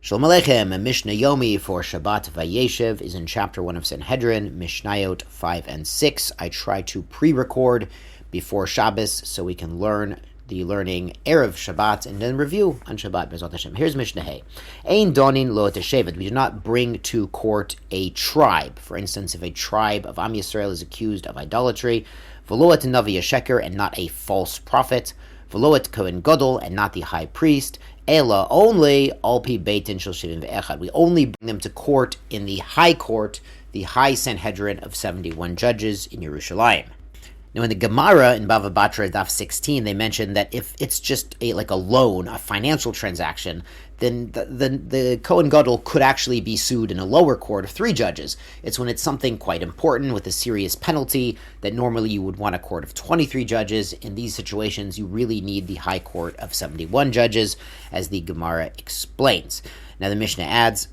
Shalom Aleichem, Mishnah Yomi for Shabbat Vayeshev is in chapter 1 of Sanhedrin, Mishnayot 5 and 6. I try to pre-record before Shabbos so we can learn the learning Erev Shabbat and then review on Shabbat B'ezrat Hashem. Here's Mishnah Hey. Ein donin lo teshevet. We do not bring to court a tribe. For instance, if a tribe of Am Yisrael is accused of idolatry, v'lo et navi sheker, and not a false prophet, v'lo et kohen gadol, and not the high priest, Ela, only Alpi Beitin Shel Shivim Ve'echad. We only bring them to court in the high court, the high Sanhedrin of 71 judges in Yerushalayim. Now, in the Gemara in Bava Batra, Daf 16, they mentioned that if it's just like a loan, a financial transaction, then the Kohen Gadol could actually be sued in a lower court of 3 judges. It's when it's something quite important with a serious penalty that normally you would want a court of 23 judges. In these situations, you really need the high court of 71 judges, as the Gemara explains. Now, the Mishnah adds,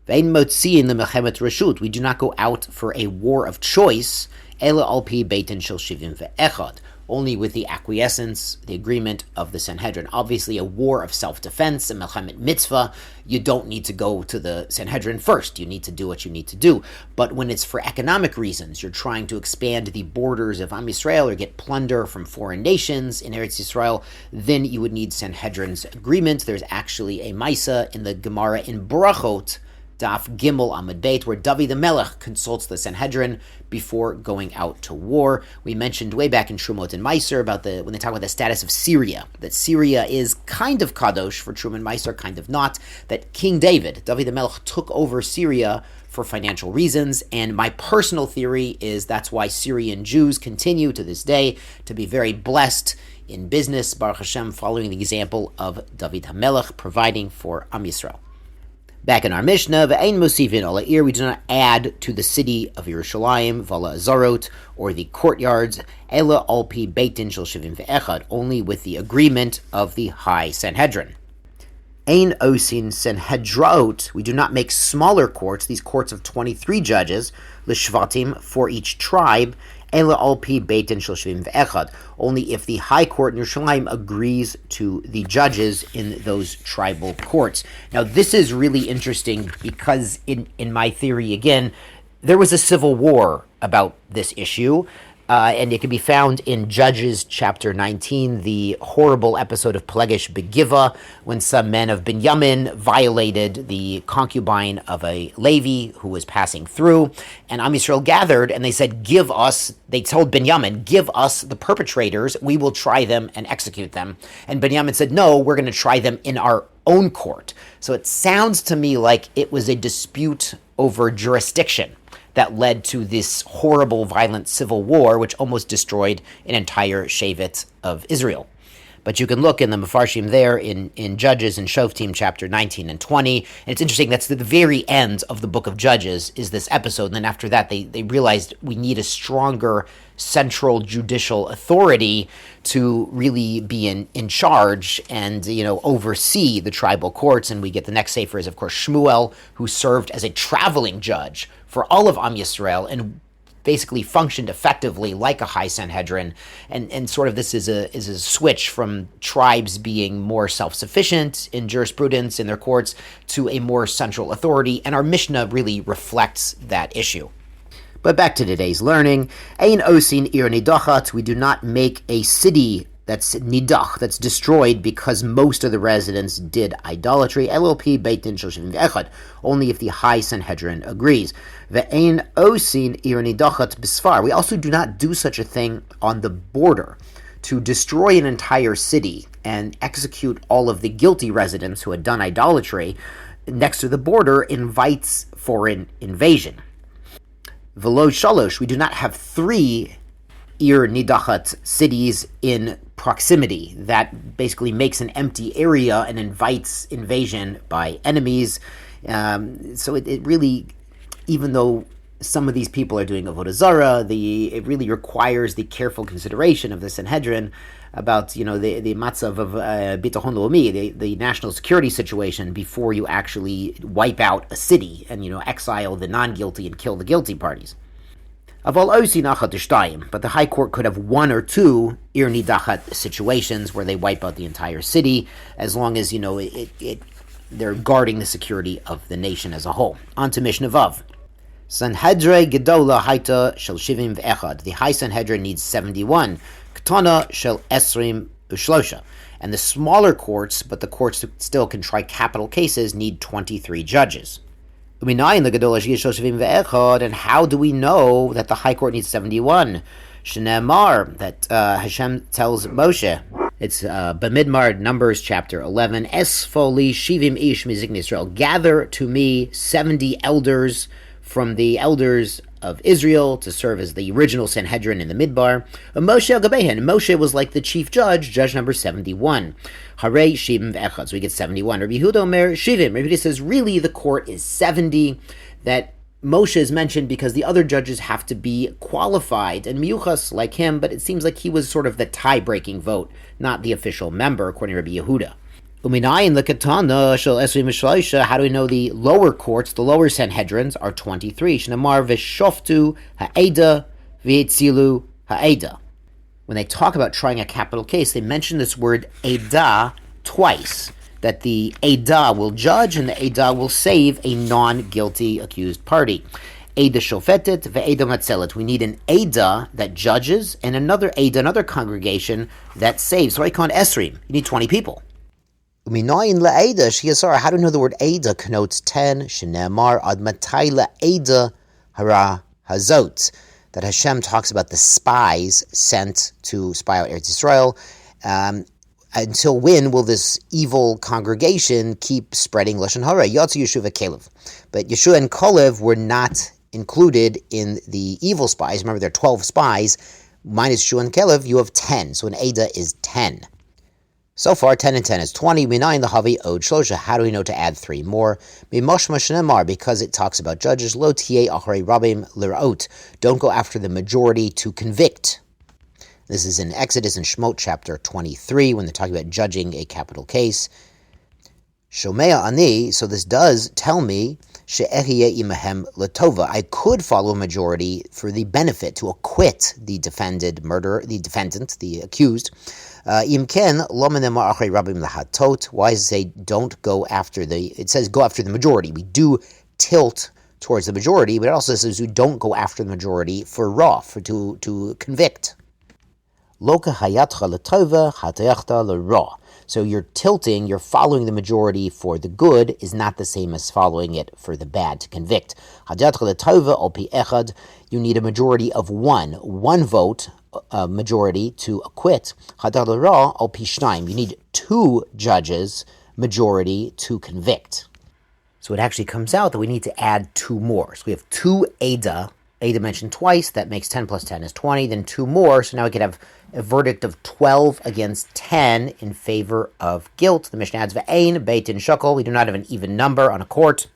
Ve'ein motziin le'melchemet reshut. We do not go out for a war of choice, Ela alpi beitin shel shivim ve'echad, only with the acquiescence, the agreement of the Sanhedrin. Obviously, a war of self-defense, a melchemet mitzvah, you don't need to go to the Sanhedrin first. You need to do what you need to do. But when it's for economic reasons, you're trying to expand the borders of Am Yisrael or get plunder from foreign nations in Eretz Yisrael, then you would need Sanhedrin's agreement. There's actually a Maisa in the Gemara in Brachot, Daf Gimel Amud Beit, where David the Melech consults the Sanhedrin before going out to war. We mentioned way back in Trumot and Meiser about when they talk about the status of Syria, that Syria is kind of kadosh for Trumot and Meiser, kind of not, that King David the Melech, took over Syria for financial reasons, and my personal theory is that's why Syrian Jews continue to this day to be very blessed in business, Baruch Hashem, following the example of David HaMelech, providing for Am Yisrael. Back in our Mishnah, Ve'ein Mosifin Ala Ir, we do not add to the city of Yerushalayim, Vala Azarot, or the courtyards, Ela Alpi Beitin Shel Shivim Ve'echad, only with the agreement of the High Sanhedrin. Ein Osin Sanhedraot, we do not make smaller courts, these courts of 23 judges, L'Shvatim, for each tribe, Ela Alpi Beitin Shel Shivim Ve'echad, only if the high court in Yerushalayim agrees to the judges in those tribal courts. Now, this is really interesting because, in my theory, again, there was a civil war about this issue. And it can be found in Judges chapter 19, the horrible episode of Pelegish Begiva, when some men of Binyamin violated the concubine of a Levi who was passing through. And Am Yisrael gathered and they said, they told Binyamin, give us the perpetrators, we will try them and execute them. And Binyamin said, no, we're going to try them in our own court. So it sounds to me like it was a dispute over jurisdiction that led to this horrible, violent civil war, which almost destroyed an entire Shevet of Israel. But you can look in the Mefarshim there in Judges and Shoftim chapter 19 and 20. And it's interesting, that's the very end of the book of Judges is this episode. And then after that, they realized we need a stronger central judicial authority to really be in charge and, oversee the tribal courts. And we get the next sefer is, of course, Shmuel, who served as a traveling judge for all of Am Yisrael and basically functioned effectively like a high Sanhedrin, and sort of this is a switch from tribes being more self-sufficient in jurisprudence in their courts to a more central authority, and our Mishnah really reflects that issue. But back to today's learning, Ein Osin Ir Nidachat, we do not make a city that's nidach, that's destroyed because most of the residents did idolatry. LLP Beitin Shel Shivim Ve'echad, only if the high Sanhedrin agrees. Ve'ein osin ir nidachat b'sfar. We also do not do such a thing on the border. To destroy an entire city and execute all of the guilty residents who had done idolatry next to the border invites foreign invasion. V'lo shalosh, we do not have 3 Ir Nidachat cities in proximity. That basically makes an empty area and invites invasion by enemies. So it really, even though some of these people are doing Avodah Zarah, it really requires the careful consideration of the Sanhedrin about the matzav of bitachon laomi, the national security situation, before you actually wipe out a city and exile the non-guilty and kill the guilty parties. But the High Court could have 1 or 2 ir nidachat situations where they wipe out the entire city, as long as it they're guarding the security of the nation as a whole. On to Mishnah Vav. Sanhedrin Gedola Haita Shel Shivim Ve'echad. The High Sanhedrin needs 71. Ketana Shel Esrim Ushlosha. And the smaller courts, but the courts that still can try capital cases, need 23 judges. And how do we know that the High Court needs 71? Shneamar, that Hashem tells Moshe. It's Bamidbar, Numbers chapter 11. Esfoli Shivim Ish Mizikni Israel. Gather to me 70 elders from the elders of Israel to serve as the original Sanhedrin in the Midbar. Moshe al-Gabehen. Moshe was like the chief judge, judge number 71. Harei Shivim Ve'echad. So we get 71. Rabbi Yehuda Omer Shivim. Rabbi Yehuda says, really, the court is 70. That Moshe is mentioned because the other judges have to be qualified and miyuchas like him, but it seems like he was sort of the tie-breaking vote, not the official member, according to Rabbi Yehuda. How do we know the lower courts, the lower Sanhedrins, are 23? When they talk about trying a capital case, they mention this word edah twice, that the edah will judge and the edah will save a non-guilty accused party. Edah shofetet ve'edah matzelet. We need an edah that judges and another edah, another congregation that saves. Roikon esrim. You need 20 people. How do we know the word Edah connotes 10? Shneamar ad matai la'edah hara hazot. That Hashem talks about the spies sent to spy out Eretz Yisrael. Until when will this evil congregation keep spreading Lashon Hara? Yatzu Yeshua Kalev. But Yeshua and Kalev were not included in the evil spies. Remember, there are 12 spies. Minus Yeshua and Kalev, you have 10. So an Edah is 10. So far, 10 and 10 is 20. Minayin lahavi od shlosha. How do we know to add 3 more? Mimashma shneamar, because it talks about judges. Lo tiye acharei rabim liraot. Don't go after the majority to convict. This is in Exodus and Shemot chapter 23 when they're talking about judging a capital case. Shomea ani. So this does tell me she'ehiyeh imahem latova. I could follow a majority for the benefit to acquit the defendant, the accused. Imken lomanemar achrei rabim lahatot. Why does it say don't go after it says go after the majority. We do tilt towards the majority, but it also says we don't go after the majority for to convict. Loka hayatcha latova hatayachta l'ra. So you're tilting, you're following the majority for the good is not the same as following it for the bad to convict. Hayatcha latova al pi echad. You need a majority of one vote. Majority to acquit. Hadar l'ra al pi shnayim. You need 2 judges majority to convict. So it actually comes out that we need to add 2 more. So we have 2 edah. Edah mentioned twice. That makes 10 plus 10 is 20. Then 2 more. So now we could have a verdict of 12 against 10 in favor of guilt. The Mishnah adds ve'ein beitin shakel. We do not have an even number on a court.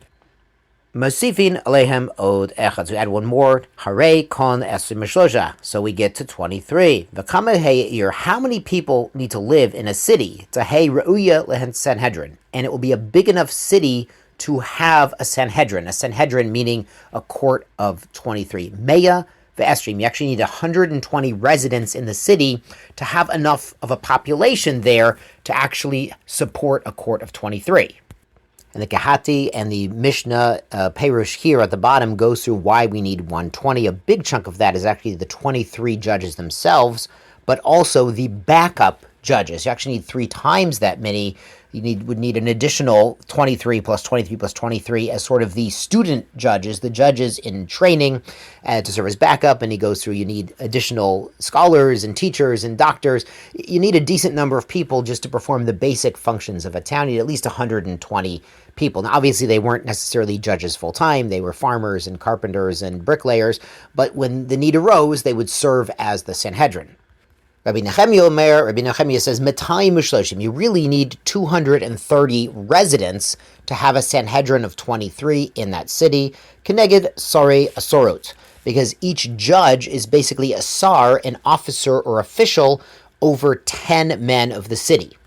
Mosifin alehem od echad. So we add 1 more. Harei kon esrim mishlosha. So we get to 23. V'kama he'ir. How many people need to live in a city? Tahei re'uya lehen Sanhedrin. And it will be a big enough city to have a Sanhedrin. A Sanhedrin meaning a court of 23. Meya ve'esrim. You actually need 120 residents in the city to have enough of a population there to actually support a court of 23. And the Kehati and the Mishnah Perush here at the bottom goes through why we need 120. A big chunk of that is actually the 23 judges themselves, but also the backup judges. You actually need 3 times that many. You would need an additional 23 plus 23 plus 23 as sort of the student judges, the judges in training to serve as backup. And he goes through, you need additional scholars and teachers and doctors. You need a decent number of people just to perform the basic functions of a town. You need at least 120 people. Now, obviously, they weren't necessarily judges full-time. They were farmers and carpenters and bricklayers. But when the need arose, they would serve as the Sanhedrin. Rabbi Nehemiah says, Matayim Ushloshim, you really need 230 residents to have a Sanhedrin of 23 in that city. Keneged Sare Asorot, because each judge is basically a sar, an officer or official, over 10 men of the city.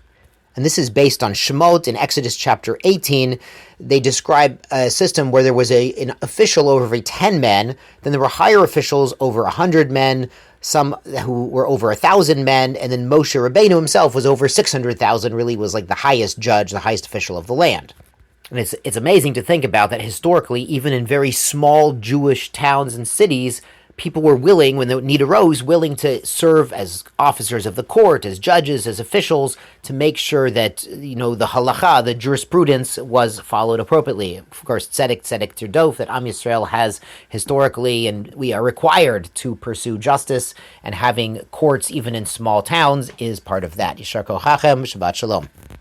And this is based on Shemot in Exodus chapter 18. They describe a system where there was an official over every 10 men, then there were higher officials over 100 men, some who were over 1,000 men, and then Moshe Rabbeinu himself was over 600,000, really was like the highest judge, the highest official of the land. And it's amazing to think about that historically, even in very small Jewish towns and cities, people were willing, when the need arose, willing to serve as officers of the court, as judges, as officials, to make sure that, the halacha, the jurisprudence, was followed appropriately. Of course, tzedek tirdof, that Am Yisrael has historically, and we are required to pursue justice, and having courts even in small towns is part of that. Yishar kochachem, Shabbat Shalom.